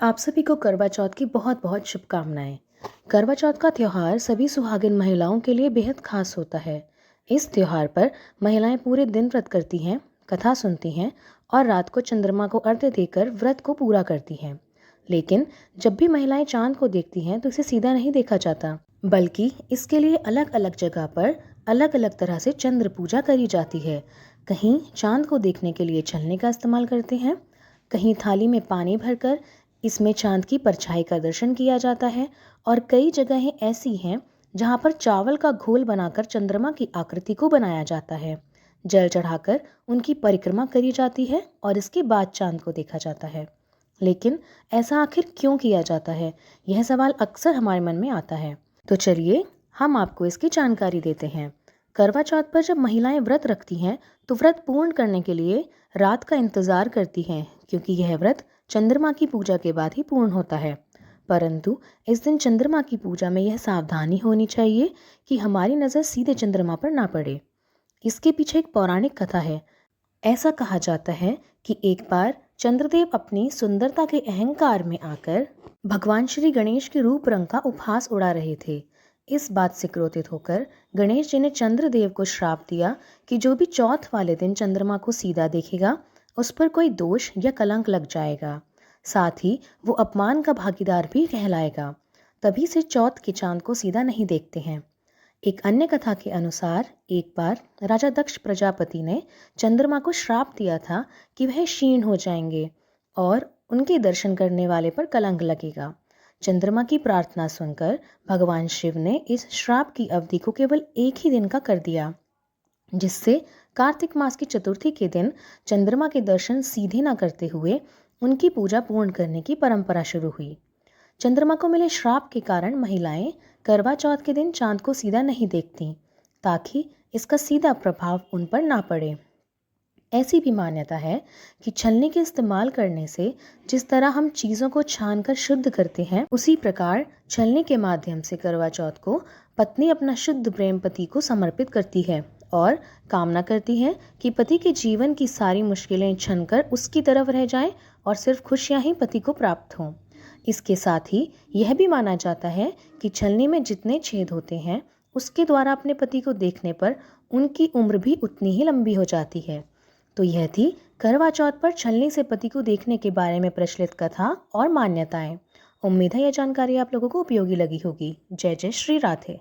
आप सभी को करवा चौथ की बहुत बहुत शुभकामनाएं। करवा चौथ का त्यौहार सभी सुहागिन महिलाओं के लिए बेहद खास होता है। इस त्यौहार पर महिलाएं पूरे दिन व्रत करती हैं, कथा सुनती हैं और रात को चंद्रमा को अर्घ्य देकर व्रत को पूरा करती हैं। लेकिन जब भी महिलाएं चांद को देखती हैं तो इसे सीधा नहीं देखा जाता, बल्कि इसके लिए अलग अलग जगह पर अलग अलग तरह से चंद्र पूजा करी जाती है। कहीं चांद को देखने के लिए छलनी का इस्तेमाल करते हैं, कहीं थाली में पानी भरकर इसमें चांद की परछाई का दर्शन किया जाता है और कई जगहें ऐसी हैं जहां पर चावल का घोल बनाकर चंद्रमा की आकृति को बनाया जाता है। जल चढ़ाकर उनकी परिक्रमा करी जाती है और इसके बाद चांद को देखा जाता है। लेकिन ऐसा आखिर क्यों किया जाता है, यह सवाल अक्सर हमारे मन में आता है। तो चलिए हम आपको इसकी जानकारी देते हैं। करवा चौथ पर जब महिलाएं व्रत रखती हैं तो व्रत पूर्ण करने के लिए रात का इंतजार करती हैं, क्योंकि यह व्रत चंद्रमा की पूजा के बाद ही पूर्ण होता है। परंतु इस दिन चंद्रमा की पूजा में यह सावधानी होनी चाहिए कि हमारी नज़र सीधे चंद्रमा पर ना पड़े। इसके पीछे एक पौराणिक कथा है। ऐसा कहा जाता है कि एक बार चंद्रदेव अपनी सुंदरता के अहंकार में आकर भगवान श्री गणेश के रूप रंग का उपहास उड़ा रहे थे। इस बात से क्रोधित होकर गणेश जी ने चंद्रदेव को श्राप दिया कि जो भी चौथ वाले दिन चंद्रमा को सीधा देखेगा उस पर कोई दोष या कलंक लग जाएगा, साथ ही वो अपमान का भागीदार भी कहलाएगा। तभी से चौथ के चांद को सीधा नहीं देखते हैं। एक अन्य कथा के अनुसार एक बार राजा दक्ष प्रजापति ने चंद्रमा को श्राप दिया था कि वह क्षीण हो जाएंगे और उनके दर्शन करने वाले पर कलंक लगेगा। चंद्रमा की प्रार्थना सुनकर भगवान शिव ने इस श्राप की अवधि को केवल एक ही दिन का कर दिया, जिससे कार्तिक मास की चतुर्थी के दिन चंद्रमा के दर्शन सीधे न करते हुए उनकी पूजा पूर्ण करने की परंपरा शुरू हुई। चंद्रमा को मिले श्राप के कारण महिलाएं करवा चौथ के दिन चांद को सीधा नहीं देखती, ताकि इसका सीधा प्रभाव उन पर ना पड़े। ऐसी भी मान्यता है कि छलनी के इस्तेमाल करने से जिस तरह हम चीज़ों को छानकर शुद्ध करते हैं, उसी प्रकार छलनी के माध्यम से करवा चौथ को पत्नी अपना शुद्ध प्रेम पति को समर्पित करती है और कामना करती है कि पति के जीवन की सारी मुश्किलें छनकर उसकी तरफ रह जाएं और सिर्फ खुशियां ही पति को प्राप्त हों। इसके साथ ही यह भी माना जाता है कि छलनी में जितने छेद होते हैं उसके द्वारा अपने पति को देखने पर उनकी उम्र भी उतनी ही लंबी हो जाती है। तो यह थी करवा चौथ पर छलनी से पति को देखने के बारे में प्रचलित कथा और मान्यताएं। उम्मीद है यह जानकारी आप लोगों को उपयोगी लगी होगी। जय जय श्री राधे।